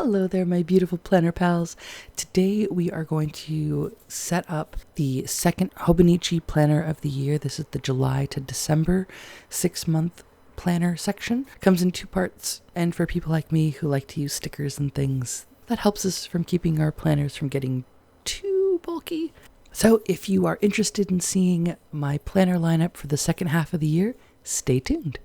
Hello there, my beautiful planner pals. Today we are going to set up the second Hobonichi Planner of the year. This is the July to December 6-month planner section. Comes in 2 parts, and for people like me who like to use stickers and things, that helps us from keeping our planners from getting too bulky. So if you are interested in seeing my planner lineup for the second half of the year, stay tuned.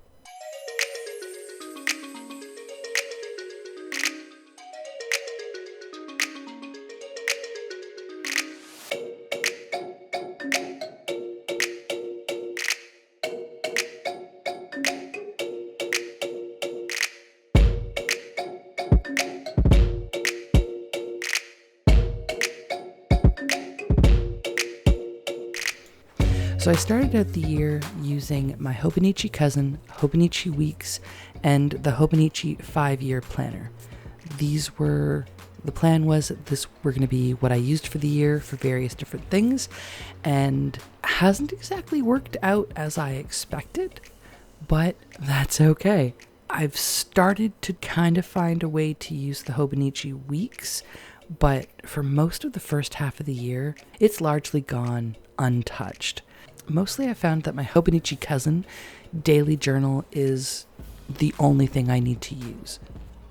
So I started out the year using my Hobonichi Cousin, Hobonichi Weeks, and the Hobonichi 5-year planner. The plan was that this were going to be what I used for the year for various different things, and hasn't exactly worked out as I expected, but that's okay. I've started to kind of find a way to use the Hobonichi Weeks, but for most of the first half of the year, it's largely gone untouched. Mostly I found that my Hobonichi Cousin daily journal is the only thing I need to use.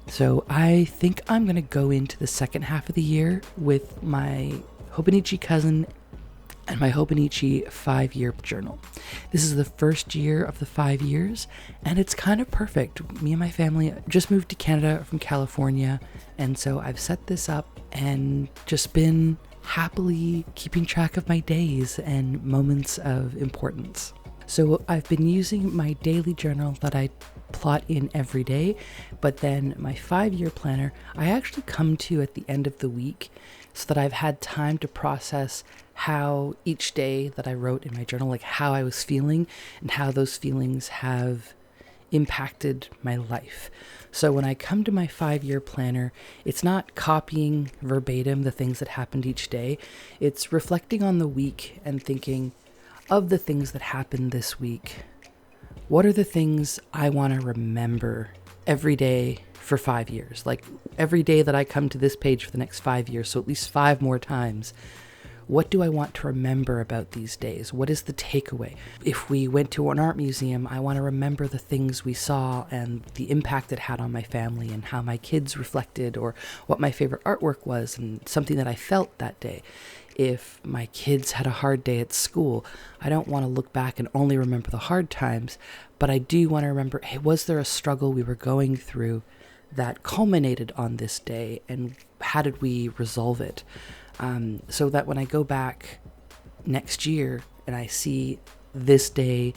So I think I'm going to go into the second half of the year with my Hobonichi Cousin and my Hobonichi 5-year journal. This is the first year of the 5 years, and it's kind of perfect. Me and my family just moved to Canada from California, and so I've set this up and just been happily keeping track of my days and moments of importance. So I've been using my daily journal that I plot in every day, but then my 5-year planner I actually come to at the end of the week so that I've had time to process how each day that I wrote in my journal, like how I was feeling and how those feelings have impacted my life. So when I come to my 5-year planner, it's not copying verbatim the things that happened each day. It's reflecting on the week and thinking of the things that happened this week. What are the things I want to remember every day for 5 years? Like every day that I come to this page for the next 5 years, so at least 5 more times. What do I want to remember about these days? What is the takeaway? If we went to an art museum, I want to remember the things we saw and the impact it had on my family and how my kids reflected, or what my favorite artwork was and something that I felt that day. If my kids had a hard day at school, I don't want to look back and only remember the hard times, but I do want to remember, hey, was there a struggle we were going through that culminated on this day, and how did we resolve it? So that when I go back next year and I see this day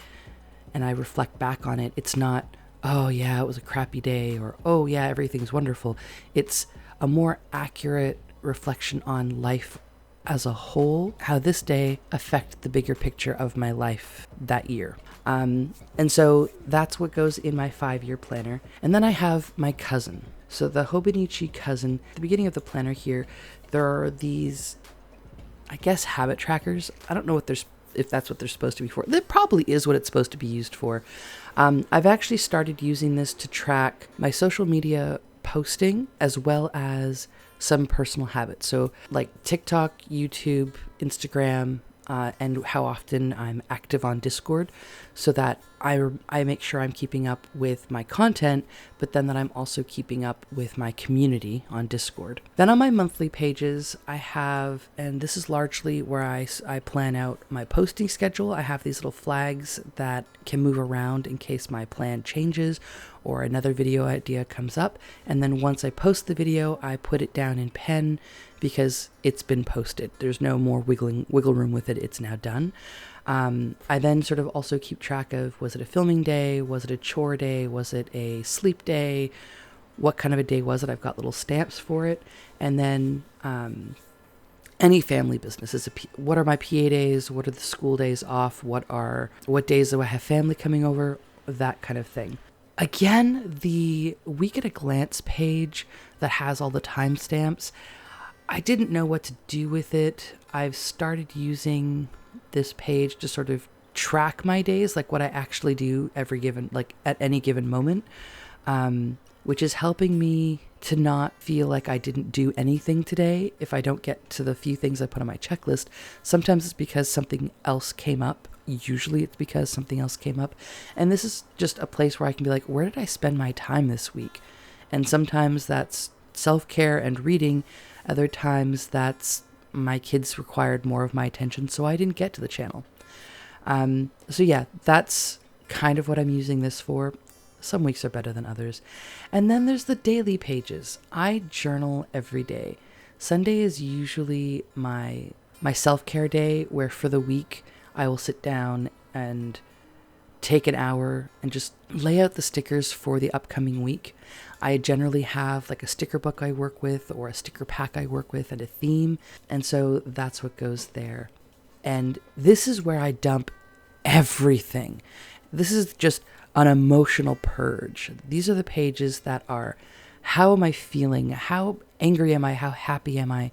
and I reflect back on it, it's not, oh yeah, it was a crappy day, or oh yeah, everything's wonderful. It's a more accurate reflection on life as a whole, how this day affected the bigger picture of my life that year. And so that's what goes in my 5-year planner. And then I have my cousin. So the Hobonichi Cousin, at the beginning of the planner here, there are these, I guess, habit trackers. I don't know if that's what they're supposed to be for. That probably is what it's supposed to be used for. I've actually started using this to track my social media posting as well as some personal habits. So like TikTok, YouTube, Instagram, and how often I'm active on Discord, so that I make sure I'm keeping up with my content, but then that I'm also keeping up with my community on Discord. Then on my monthly pages, I have, and this is largely where I plan out my posting schedule. I have these little flags that can move around in case my plan changes or another video idea comes up. And then once I post the video, I put it down in pen because it's been posted. There's no more wiggle room with it. It's now done. I then sort of also keep track of, was it a filming day? Was it a chore day? Was it a sleep day? What kind of a day was it? I've got little stamps for it. And then any family business. What are my PA days? What are the school days off? What days do I have family coming over? That kind of thing. Again, the week at a glance page that has all the timestamps, I didn't know what to do with it. I've started using this page to sort of track my days, like what I actually do at any given moment. which is helping me to not feel like I didn't do anything today. If I don't get to the few things I put on my checklist, sometimes it's because something else came up. Usually it's because something else came up. And this is just a place where I can be like, where did I spend my time this week? And sometimes that's self-care and reading. Other times that's my kids required more of my attention, so I didn't get to the channel. So yeah, that's kind of what I'm using this for. Some weeks are better than others. And then there's the daily pages. I journal every day. Sunday is usually my self-care day, where for the week I will sit down and take an hour and just lay out the stickers for the upcoming week. I generally have like a sticker book I work with or a sticker pack I work with and a theme. And so that's what goes there. And this is where I dump everything. This is just an emotional purge. These are the pages that are, how am I feeling? How angry am I? How happy am I?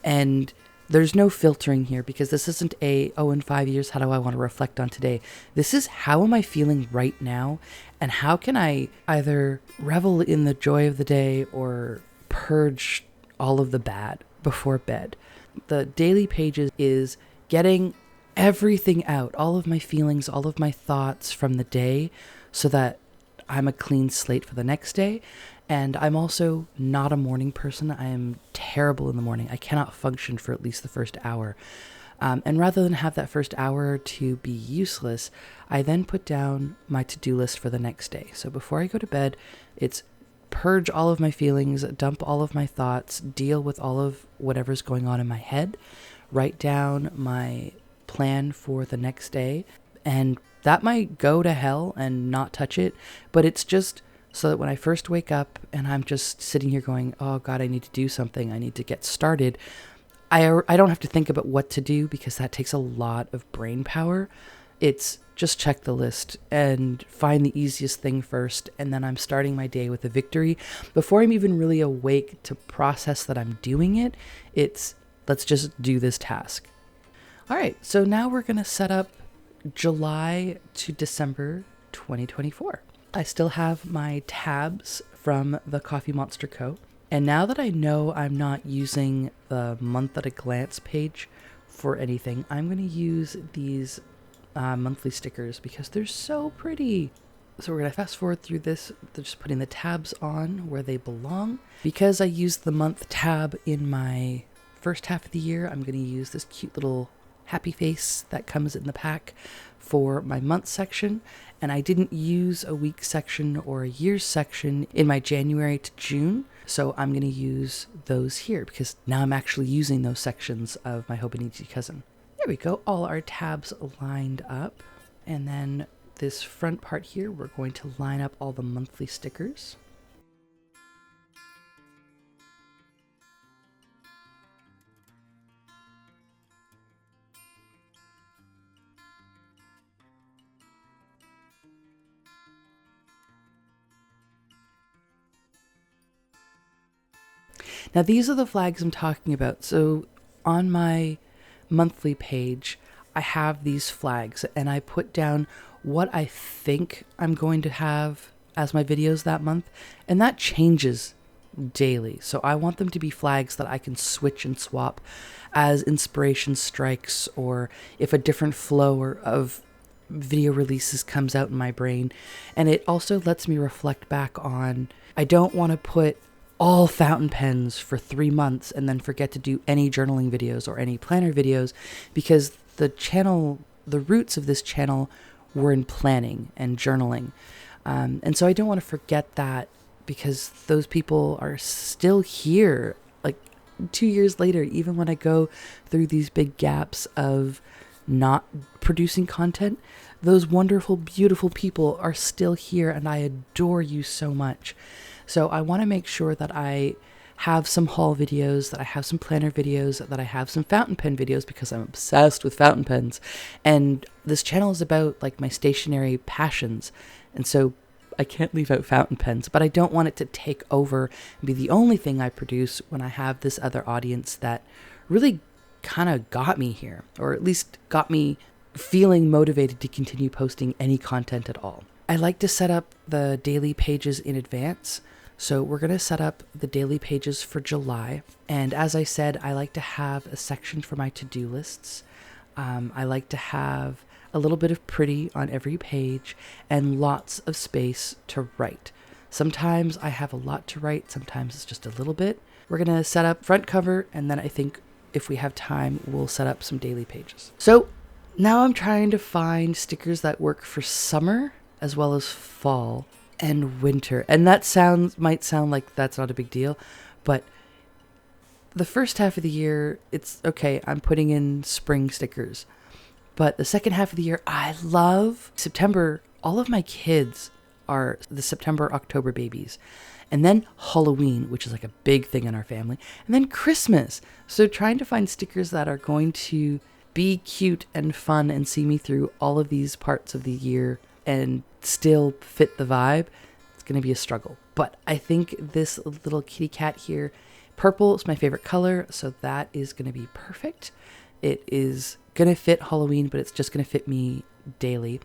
And there's no filtering here, because this isn't in 5 years, how do I want to reflect on today? This is, how am I feeling right now? And how can I either revel in the joy of the day or purge all of the bad before bed? The daily pages is getting everything out, all of my feelings, all of my thoughts from the day, so that I'm a clean slate for the next day. And I'm also not a morning person. I am terrible in the morning. I cannot function for at least the first hour. And rather than have that first hour to be useless, I then put down my to-do list for the next day. So before I go to bed, it's purge all of my feelings, dump all of my thoughts, deal with all of whatever's going on in my head, write down my plan for the next day. And that might go to hell and not touch it, but it's just so that when I first wake up and I'm just sitting here going, oh God, I need to do something, I need to get started, I don't have to think about what to do, because that takes a lot of brain power. It's just check the list and find the easiest thing first, and then I'm starting my day with a victory. Before I'm even really awake to process that I'm doing it, it's let's just do this task. All right, so now we're going to set up July to December 2024. I still have my tabs from the Coffee Monster Co. And now that I know I'm not using the month at a glance page for anything, I'm going to use these monthly stickers because they're so pretty. So we're going to fast forward through this, just putting the tabs on where they belong. Because I used the month tab in my first half of the year, I'm going to use this cute little happy face that comes in the pack for my month section. And I didn't use a week section or a year section in my January to June. So I'm going to use those here, because now I'm actually using those sections of my Hobonichi Cousin. There we go. All our tabs lined up. And then this front part here, we're going to line up all the monthly stickers. Now, these are the flags I'm talking about. So on my monthly page, I have these flags, and I put down what I think I'm going to have as my videos that month, and that changes daily. So I want them to be flags that I can switch and swap as inspiration strikes, or if a different flow of video releases comes out in my brain. And it also lets me reflect back on, I don't want to put all fountain pens for 3 months and then forget to do any journaling videos or any planner videos, because the channel, the roots of this channel were in planning and journaling. And so I don't want to forget that, because those people are still here, like 2 years later, even when I go through these big gaps of not producing content, those wonderful, beautiful people are still here, and I adore you so much. So I want to make sure that I have some haul videos, that I have some planner videos, that I have some fountain pen videos, because I'm obsessed with fountain pens. And this channel is about like my stationery passions. And so I can't leave out fountain pens, but I don't want it to take over and be the only thing I produce when I have this other audience that really kind of got me here, or at least got me feeling motivated to continue posting any content at all. I like to set up the daily pages in advance So we're going to set up the daily pages for July. And as I said, I like to have a section for my to-do lists. I like to have a little bit of pretty on every page and lots of space to write. Sometimes I have a lot to write, sometimes it's just a little bit. We're going to set up front cover, and then I think if we have time, we'll set up some daily pages. So now I'm trying to find stickers that work for summer as well as fall and winter. And that might sound like that's not a big deal, but the first half of the year, it's okay, I'm putting in spring stickers. But the second half of the year, I love September. All of my kids are the September-October babies. And then Halloween, which is like a big thing in our family. And then Christmas. So trying to find stickers that are going to be cute and fun and see me through all of these parts of the year and still fit the vibe, it's going to be a struggle. But I think this little kitty cat here, purple is my favorite color, so that is going to be perfect. It is going to fit Halloween, but it's just going to fit me daily.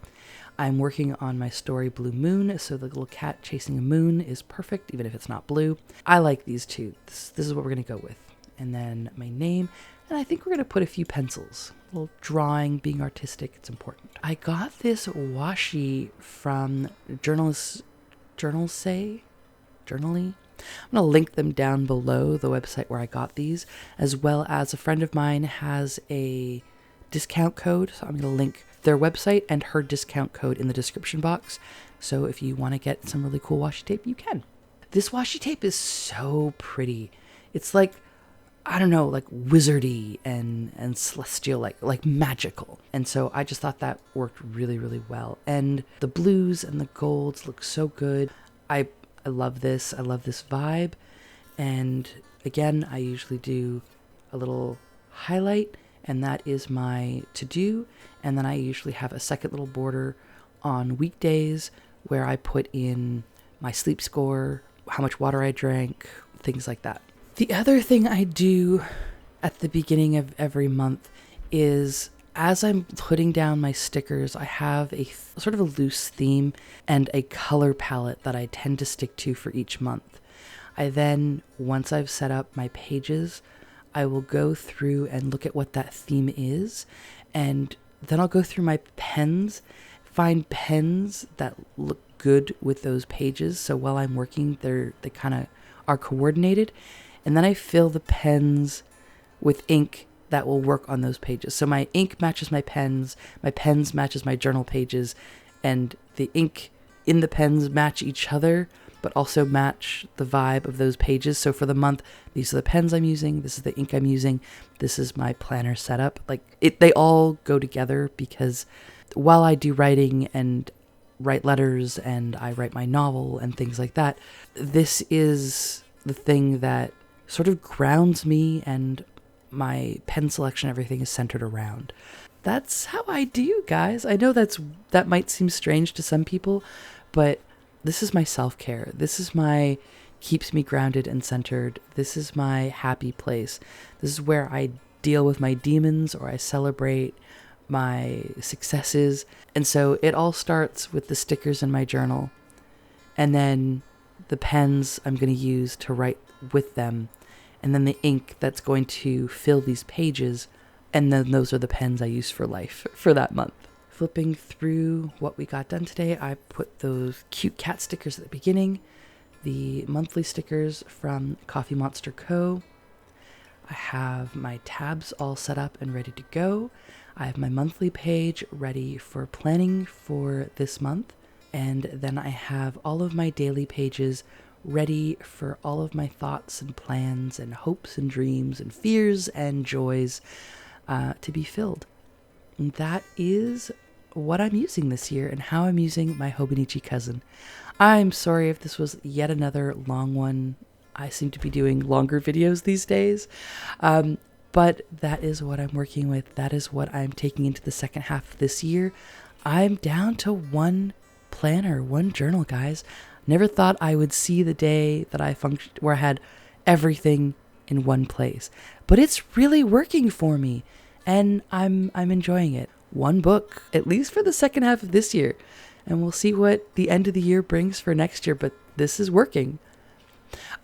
I'm working on my story Blue Moon, so the little cat chasing a moon is perfect, even if it's not blue. I like these two. This is what we're going to go with. And then my name, and I think we're going to put a few pencils. A little drawing, being artistic, it's important. I got this washi from Journally. I'm going to link them down below, the website where I got these, as well as a friend of mine has a discount code, so I'm going to link their website and her discount code in the description box. So if you want to get some really cool washi tape, you can. This washi tape is so pretty. It's like, I don't know, like wizardy and celestial, like magical. And so I just thought that worked really, really well. And the blues and the golds look so good. I love this. I love this vibe. And again, I usually do a little highlight, and that is my to-do. And then I usually have a second little border on weekdays where I put in my sleep score, how much water I drank, things like that. The other thing I do at the beginning of every month is, as I'm putting down my stickers, I have a sort of a loose theme and a color palette that I tend to stick to for each month. I then, once I've set up my pages, I will go through and look at what that theme is, and then I'll go through my pens, find pens that look good with those pages, so while I'm working, they kind of are coordinated, and then I fill the pens with ink that will work on those pages. So my ink matches my pens matches my journal pages, and the ink in the pens match each other, but also match the vibe of those pages. So for the month, these are the pens I'm using, this is the ink I'm using, this is my planner setup. They all go together, because while I do writing and write letters and I write my novel and things like that, this is the thing that sort of grounds me, and my pen selection, everything is centered around. That's how I do, guys. I know that might seem strange to some people, but this is my self-care. This is my keeps me grounded and centered. This is my happy place. This is where I deal with my demons, or I celebrate my successes. And so it all starts with the stickers in my journal, and then the pens I'm going to use to write with them, and then the ink that's going to fill these pages, and then those are the pens I use for life for that month. Flipping through what we got done today, I put those cute cat stickers at the beginning, the monthly stickers from Coffee Monster Co. I have my tabs all set up and ready to go. I have my monthly page ready for planning for this month, and then I have all of my daily pages ready for all of my thoughts and plans and hopes and dreams and fears and joys to be filled. And that is what I'm using this year and how I'm using my Hobonichi Cousin. I'm sorry if this was yet another long one. I seem to be doing longer videos these days, but that is what I'm working with. That is what I'm taking into the second half of this year. I'm down to one planner, one journal, guys. Never thought I would see the day that I functioned where I had everything in one place, but it's really working for me, and I'm enjoying it. One book, at least for the second half of this year, and we'll see what the end of the year brings for next year, but this is working.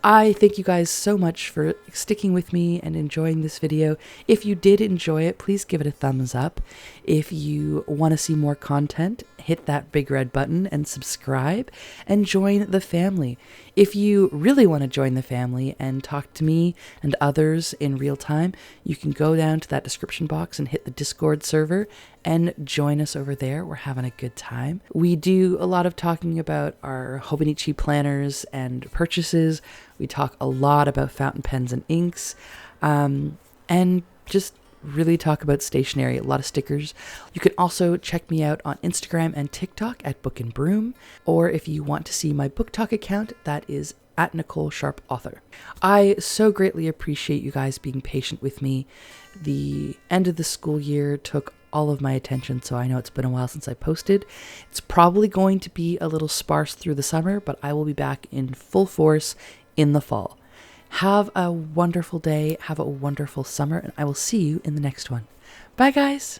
I thank you guys so much for sticking with me and enjoying this video. If you did enjoy it, please give it a thumbs up. If you want to see more content, hit that big red button and subscribe and join the family. If you really want to join the family and talk to me and others in real time, you can go down to that description box and hit the Discord server and join us over there. We're having a good time. We do a lot of talking about our Hobonichi planners and purchases. We talk a lot about fountain pens and inks, and just really talk about stationery, a lot of stickers. You can also check me out on Instagram and TikTok at Book and Broom, or if you want to see my Book Talk account, that is at Nicole Sharp Author. I so greatly appreciate you guys being patient with me. The end of the school year took all of my attention, so I know it's been a while since I posted. It's probably going to be a little sparse through the summer, but I will be back in full force in the fall. Have a wonderful day, have a wonderful summer, and I will see you in the next one. Bye, guys!